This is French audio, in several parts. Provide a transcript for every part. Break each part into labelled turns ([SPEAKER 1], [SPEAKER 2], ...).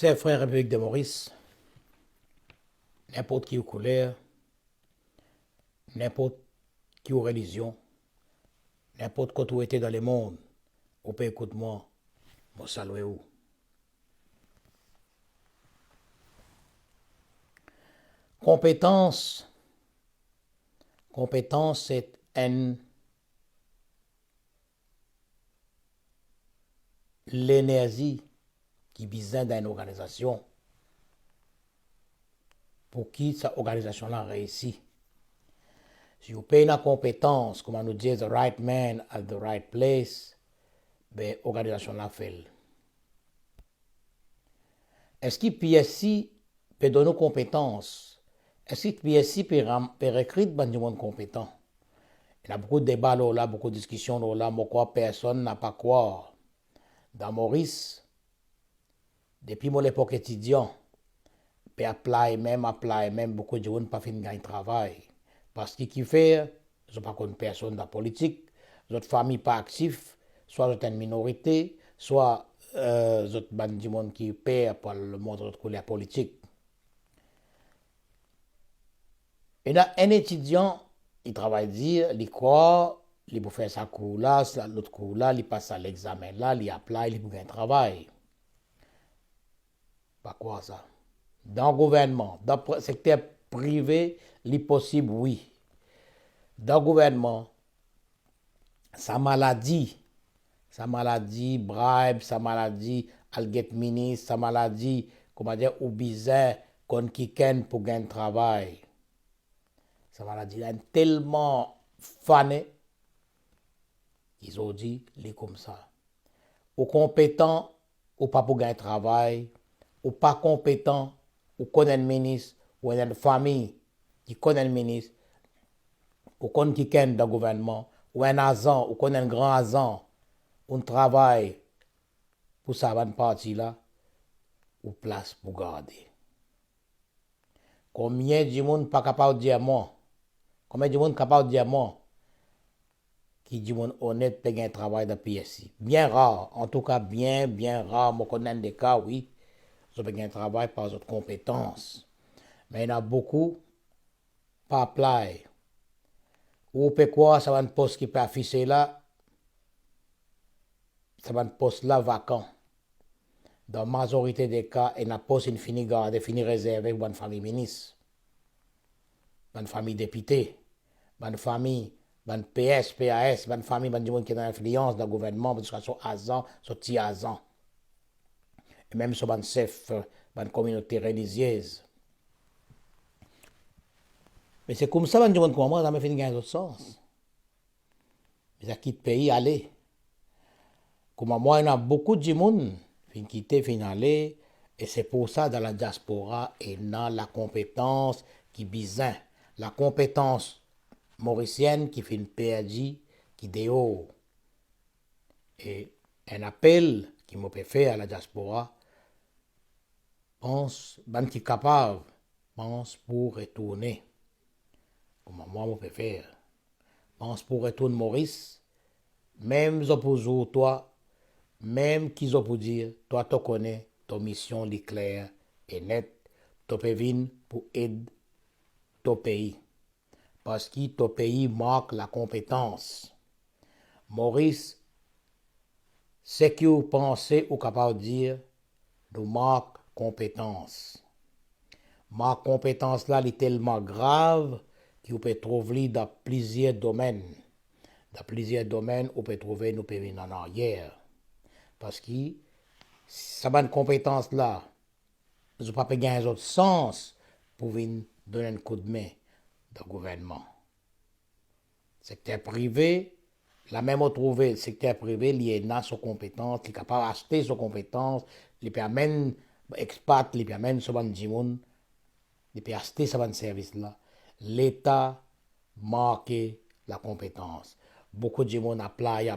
[SPEAKER 1] Chers frères République de Maurice, n'importe qui ou couleur, n'importe qui ou religion, n'importe quoi où était dans le monde, ou peut écouter moi, moi saluer ou. Compétence, compétence c'est l'énergie qui besoin d'une organisation pour qui cette organisation-là réussit. Si vous payez la compétence, comme on nous dit, the right man at the right place, ben, l'organisation-là fait. Est-ce que PSC peut donner compétences? Est-ce que PSC peut recruter des gens compétents? Il y a beaucoup de débats là, beaucoup de discussions là, mais quoi personne n'a pas quoi. Dans Maurice, depuis mon époque étudiant, peut apply même, beaucoup de gens n'ont pas fini de gagner travail. Parce que qui fait, je ne pas connais personne dans la politique, notre famille pas active, soit vous une minorité, soit vous êtes du monde qui perd pour le monde de la politique. Et là, un étudiant, il travaille dire, il croit, il peut faire sa cours là, l'autre cours là, il passe à l'examen là, il apply, il peut gagner un travail. Pas quoi ça? Dans le gouvernement, dans le secteur privé, il possible, oui. Dans le gouvernement, sa maladie, bribe, sa maladie, al get ministre, sa maladie, comment dire, ou bizarre, qu'on qui pour gagner un travail. Sa maladie est tellement fanée qu'ils ont dit, les comme ça. Ou compétent, ou pas pour gagner travail, ou pas compétent, ou connaît un ministre, ou une famille qui connaît un ministre, ou connaît qui dans le gouvernement, ou un agent, ou connaît un grand agent, un travail pour ça, une partie là, ou place pour garder. Combien de monde pas capable de dire moi? Combien de monde capable de dire moi? Qui dit mon honnête peut un travail de PSI. Bien rare, en tout cas bien rare. Moi, connais des cas, oui, je peux un travail par d'autres compétences. Mais il y en a beaucoup, pas apply. Ou peut quoi, ça va un poste qui peut afficher là, ça va un poste là vacant. Dans la majorité des cas, il y a un poste fini gardé, fini réservé pour une famille ministre, une famille député, une famille, une PS, PAS, une famille, une gens qui ont l'influence dans le gouvernement, parce qu'ils sont agents, sont petits agents. Et même sur une chef, une communauté religieuse. Mais c'est comme ça, une gens comme moi, ça me fait gagner d'autres sens. Ils quittent le pays, aller. Comme moi, il y a beaucoup de gens qui quittent, qui aller. Et c'est pour ça, dans la diaspora, il y a la compétence qui besoin. La compétence mauricienne qui fait une PRJ, qui déhaut. Et un appel qui m'a fait à la diaspora, pense, ben qui est capable, pense pour retourner. Comme moi, je peux faire. Pense pour retourner Maurice, même pour toi, même qu'ils ont pour dire, toi, tu connais, ton mission est claire et nette, tu peux venir pour aider ton pays. Parce que ton pays marque la compétence. Maurice, ce que vous pensez ou capable de dire, nous marque compétence. Ma compétence là est tellement grave qu'on peut trouver dans plusieurs domaines. Dans plusieurs domaines, on peut trouver nos pays en arrière. Parce que ça va une compétence là, je ne peux pas gagner un autre sens pour venir donner un coup de main dans le gouvernement. Secteur privé, la même on trouve le secteur privé, il a son compétence, il est capable d'acheter son compétence, il peut amener expat, il peut amener ce monde, il peut acheter ce service là. L'État marque la compétence. Beaucoup de gens apply,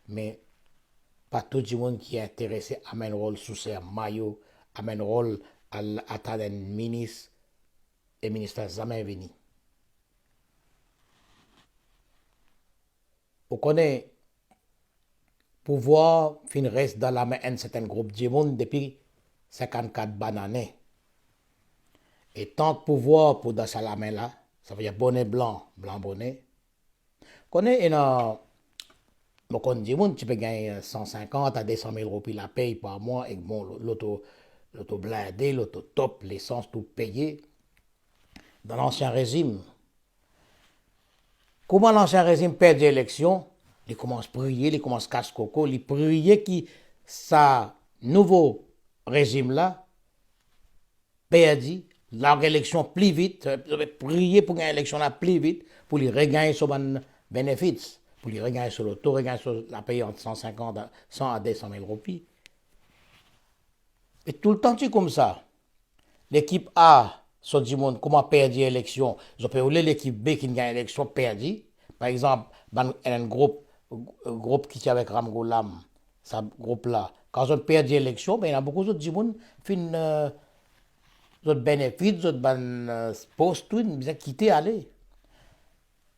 [SPEAKER 1] mais pas tout le monde qui est intéressé à un rôle sous ce maillot, à un rôle à travers un ministre et ministre jamais venu. Vous connaissez, pouvoir fin reste dans la main d'un certain groupe de monde depuis 54 bananes. Et tant de pouvoir pour dans la main là, ça veut dire bonnet blanc, blanc bonnet. Qu'on est dans, bon, on dit, tu peux gagner 150 à 200 000 roupies la paye par mois, et bon, l'auto blindé, l'auto top, l'essence, tout payé. Dans l'ancien régime, comment l'ancien régime perd l'élection, il commence à prier, il commence à casser coco, il prier qui, ça, nouveau régime là, perdu, la élection plus vite, prier pour gagner l'élection là plus vite, pour lui regagner son bénéfice, pour lui regagner sur l'auto, regagner sur la paye entre 150 à 100 à 200 000 roupies. Et tout le temps, c'est comme ça. L'équipe A, ça dit comment perdre l'élection. Je peux l'équipe B qui gagne l'élection perdue. Par exemple, un groupe qui est avec Ramgoulam, ce groupe-là. Quand on perd l'élection, ben, il y a beaucoup d'autres gens qui font d'autres bénéfices, d'autres postes, tout, ils ont quitté aller.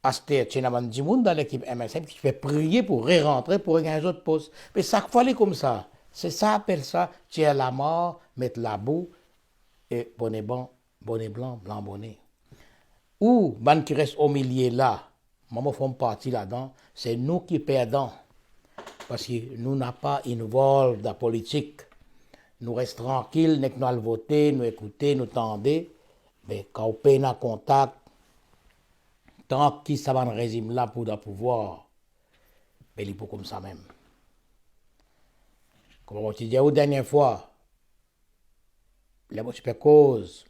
[SPEAKER 1] Aster, il y a des gens dans l'équipe MSM qui fait prier pour rentrer pour gagner d'autres postes. Mais ça fallait comme ça. C'est ça, appelle ça, tirer la mort, mettre la boue, et bonnet blanc, blanc bonnet. Ou, ban qui reste au milieu là, maman font partie là-dedans, c'est nous qui perdons. Parce que nous n'avons pas involve dans la politique. Nous restons tranquilles, nous allons voter, nous écouter, nous tendre. Mais quand on paye dans contact, tant qu'il ça va le régime là pour le pouvoir, mais il est comme ça même. Comme on te dit la dernière fois, les multiples causes,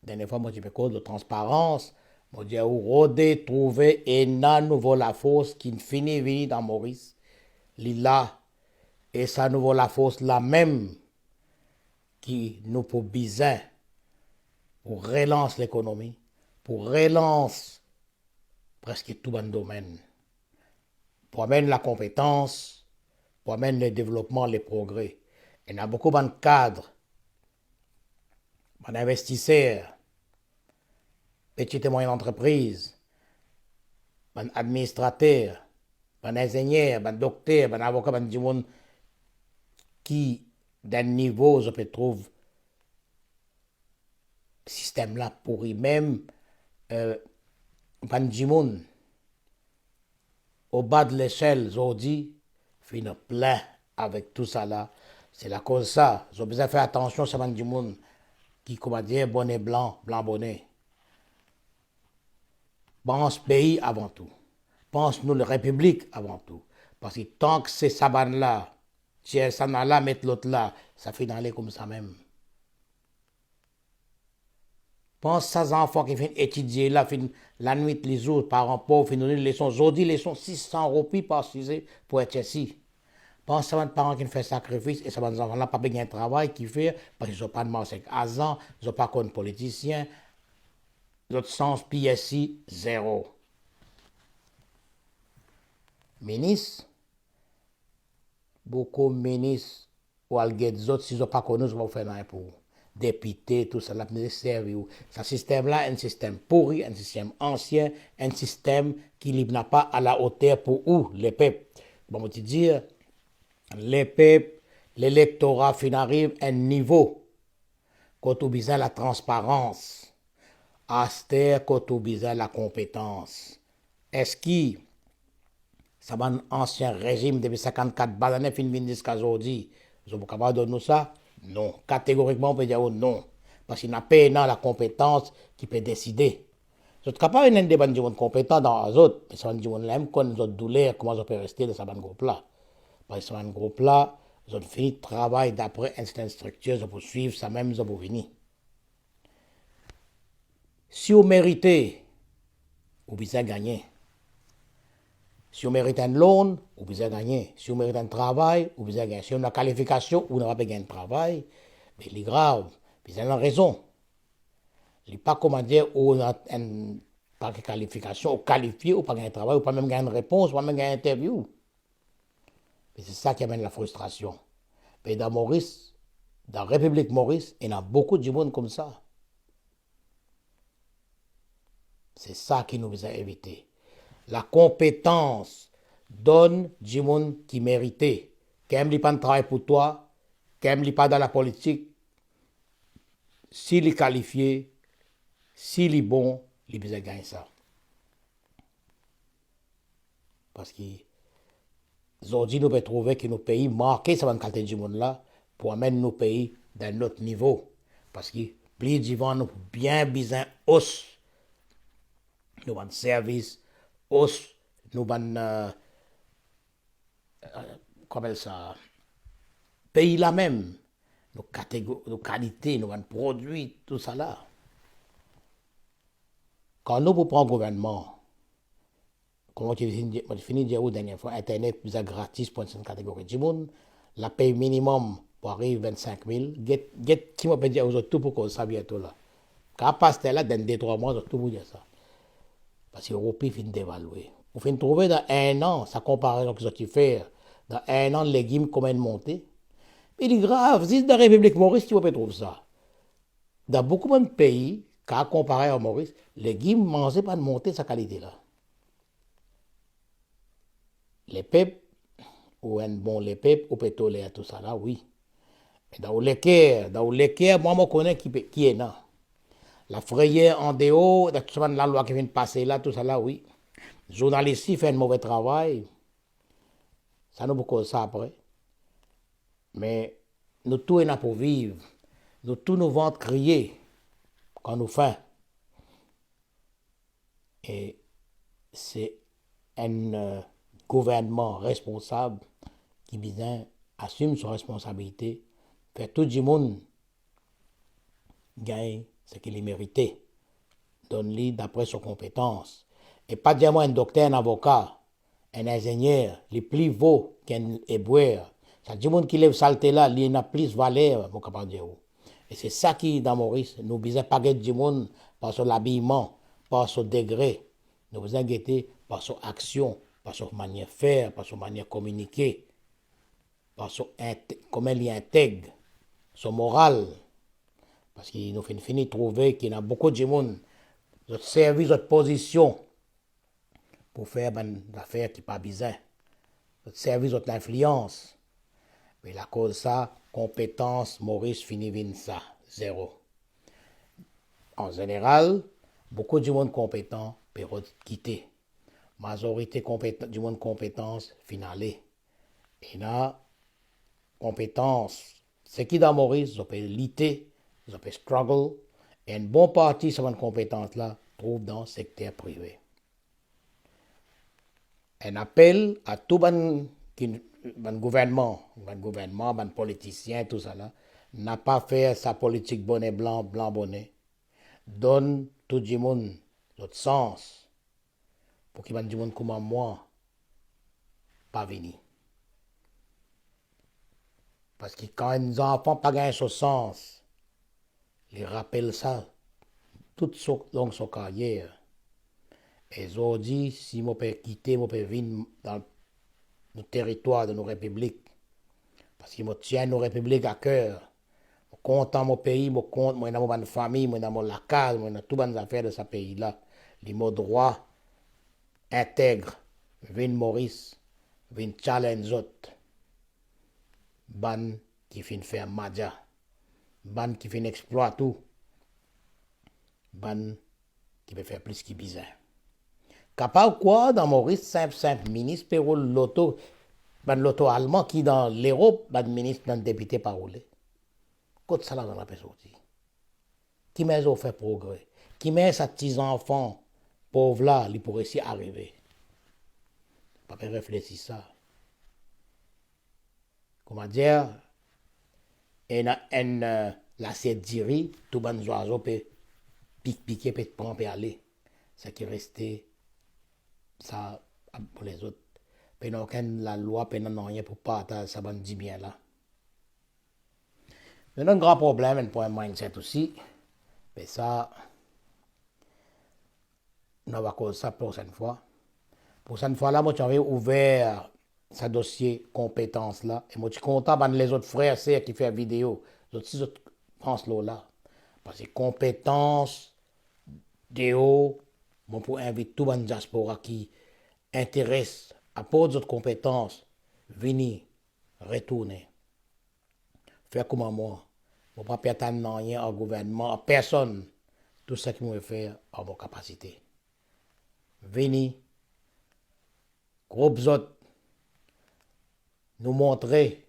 [SPEAKER 1] dernière fois, multiples causes de transparence, on dit rôder, trouver, et na nouveau la force qui finit venir dans Maurice, là, et ça nouveau la force la même qui nous pour bizarre, pour relance l'économie, pour relance presque tout le domaine, pour amener la compétence, pour amener le développement, les progrès. Il y a beaucoup de cadres, d'investisseurs, petites et moyennes entreprises, administrateurs, ingénieurs, docteurs, avocats, du monde qui, d'un niveau, je peux trouver le système là pourri même, du monde au bas de l'échelle, aujourd'hui, finit plein avec tout ça là. C'est la cause de ça. J'ai besoin de faire attention à du monde qui, comment dire, bonnet blanc, blanc bonnet. Pense pays avant tout. Pense nous, la République avant tout. Parce que tant que c'est ça là, si ça n'a là, mettre l'autre là, ça fait d'aller comme ça même. Pense à ces enfants qui viennent étudier là, la nuit, les jours, parents pauvres, finissent les leçons. Aujourd'hui, les leçons 600 roupies par 6 pour être ici. Pense à des parents qui font sacrifice et ça va nous enfants là pas bien un travail qui fait parce qu'ils n'ont pas de marché avec Azan, ils n'ont pas de politiciens. Notre sens PSI, zéro. Ministre, beaucoup de ministres ou des autres, s'ils n'ont pas connu, ils vont faire un pour député, tout ça, là, ce système-là, un système pourri, un système ancien, un système qui n'a pas à la hauteur pour où les peuples. Bon, on te dire, les peuples, l'électorat fin arrive à un niveau quand on besoin la transparence, aster quand on besoin la compétence. Est-ce que ça va un ancien régime depuis 54 bananes fin venir jusqu'à aujourd'hui, vous êtes capable de nous ça? Non. Catégoriquement, on peut dire non. Parce qu'il n'y a pas la compétence qui peut décider. Vous êtes capable de des gens compétents dans les autres, mais ça va dire même quand nous autres douleurs, comment on peut rester dans ce groupe-là. Parce que ce groupe-là, ils ont fini de travail d'après une certaine structure, pour suivre ça même, ils ont venir. Si vous méritez, vous pouvez gagner. Si vous méritez un loan, vous pouvez gagner. Si vous méritez un travail, vous pouvez gagner. Si vous avez une qualification, vous n'avez pas gagné un travail, mais il est grave. Vous avez raison. Il n'est pas comment dire, ou pas de qualification, ou qualifié, ou pas gagner un travail, ou pas même gagner une réponse, ou pas même gagner une interview. Et c'est ça qui amène la frustration. Mais dans Maurice, dans la République Maurice, il y a beaucoup de monde comme ça. C'est ça qui nous a évité. La compétence donne du monde qui méritait. Quand il pas de travail pour toi, Qu'elle n'est pas dans la politique, s'il est qualifié, s'il est bon, il peut gagner ça. Parce que aujourd'hui, nous pouvons trouver que nos pays marqués sur une qualité du monde là pour amener nos pays dans notre niveau. Parce que plus d'ivants nous bien besoin os, nous avons service, os, nous avons, comment ça, pays là même, nos catégories, nos qualités, nos produits, tout ça là. Quand nous prenons un gouvernement, comme je finis de dire la dernière fois, Internet plus gratis pour une catégorie du monde, la paye minimum pour arriver à 25 000, qui m'a dire aux autres tout pour qu'on ça bientôt là. Quand passe là, dans 2-3 mois, tout pour dire ça. Parce que l'Europe finit d'évaluer. Vous finissez de trouver dans un an, ça comparaison que tu fais, dans un an, les légumes, comment ils montent. Mais il est grave, si dans la République Maurice, tu vas pas trouver ça. Dans beaucoup de pays, quand comparé à Maurice, les légumes ne mangeaient pas de monter sa qualité là. Les peuples, ou un bon les peuples, au pétrole, tout ça là, oui. Mais dans l'équerre, moi, je connais qui est là. La frayère en dehors, la loi qui vient de passer là, tout ça là, oui. Les journalistes font un mauvais travail. Ça nous beaucoup ça après. Mais nous tous là pour vivre. Nous tous nos ventres crier quand nous faim. Et c'est un gouvernement responsable qui bien assume son responsabilité, fait tout le monde gagne ce qu'il mérité, donne-lui d'après ses compétences. Et pas dire moi un docteur, un avocat, un ingénieur, les plus vaut qu'un éboueur. Ça dit monde qui lève saleté là, il n'a plus de valeur, mon capable dire. Et c'est ça qui, dans Maurice, nous besoin pas guetter du monde par son habillement, par son degré. Nous besoin guetter par son action, par son manière de faire, par son manière de communiquer, par son comment il intègre, son moral. Parce qu'il nous fait fini de trouver qu'il y a beaucoup de monde, notre service, notre position, pour faire des affaires qui pas besoin. Notre service, notre influence. Mais la cause ça, compétence, Maurice finit vin ça, zéro. En général, beaucoup de monde compétent peut quitter. Majorité du monde compétence finale. Et là, compétence, c'est qui dans Maurice, ils peuvent lutter, ils peuvent struggle, et une bonne partie de cette compétence-là trouve dans le secteur privé. Un appel à tout le gouvernement, les politiciens, tout ça là, n'a pas fait sa politique bonnet blanc, blanc bonnet. Donne tout le monde notre sens pour qu'il y ait du monde comme moi pas venir. Parce que quand les enfants pas gagnent son sens, ils rappellent ça toute son carrière. Et aujourd'hui, si je peux quitter, je peux venir dans nos territoires de nos républiques. Parce que je tiens nos républiques à cœur. Je compte dans mon pays, je compte dans ma famille, dans mon lacage, dans toutes les affaires de ce pays-là. Les mots droits, intègres, viennent Maurice, viennent challenge autres. Ban qui fin faire madia. Ban qui fin exploiter tout. Ban qui peut faire plus qu'il besoin. Capable quoi dans Maurice, simple, ministre, Pérou, l'auto allemand qui dans l'Europe, ministre, dans le député parolé. Côte ça là dans la personne. Qui m'a fait progrès. Qui m'a sa petits enfants pauvres là, ils pourraient s'y arriver. Pas réfléchir ça. Comment dire, l'assiette d'iri, tout bon oiseau peut piquer, peut prendre, peut aller. Ce qui est resté, ça, pour les autres. Puis non, la loi, puis non, rien pour pas, ça va dit bien là. Mais un grand problème, un point mindset aussi. Mais ça, on va causer ça pour cette fois. Pour cette fois-là, moi, j'avais ouvert ce dossier compétences là. Et moi, je suis content de les autres frères et qui font la vidéo. Les autres, autres pensent là. Parce que compétences, déo, moi, pour inviter tout le diaspora qui intéresse à part d'autres compétences, venir, retourner. faire comme moi. Je ne vais pas perdre rien au gouvernement, à personne. Tout ce que je faire en mon capacité. Venez, groupe autres, nous montrer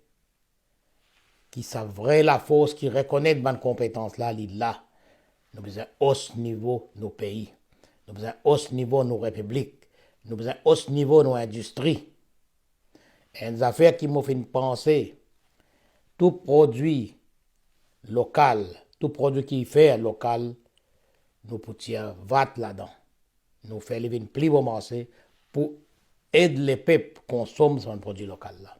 [SPEAKER 1] qui savent vrai la force, qui reconnaissent bonne compétence là, là. Nous besoin haut niveau nos pays. Nous besoin haut niveau nos républiques. Nous besoin haut niveau nos industries. Et une affaire qui m'a fait penser, tout produit local, tout produit qui fait local, nous pouvons VAT là-dedans. Nous faisons une plus bon marché pour aider les peuples à consommer ce produit local là.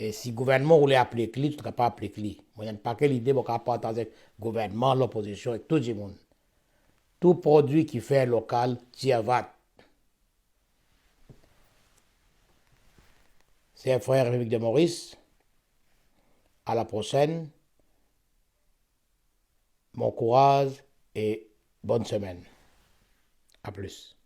[SPEAKER 1] Et si le gouvernement voulait appliquer, tu ne peux pas appliquer. Moi, il n'y a pas que l'idée de partager avec le gouvernement, l'opposition et tout le monde. Tout produit qui fait local, tire VAT. C'est un frère République de Maurice. À la prochaine. Bon courage et bonne semaine. À plus.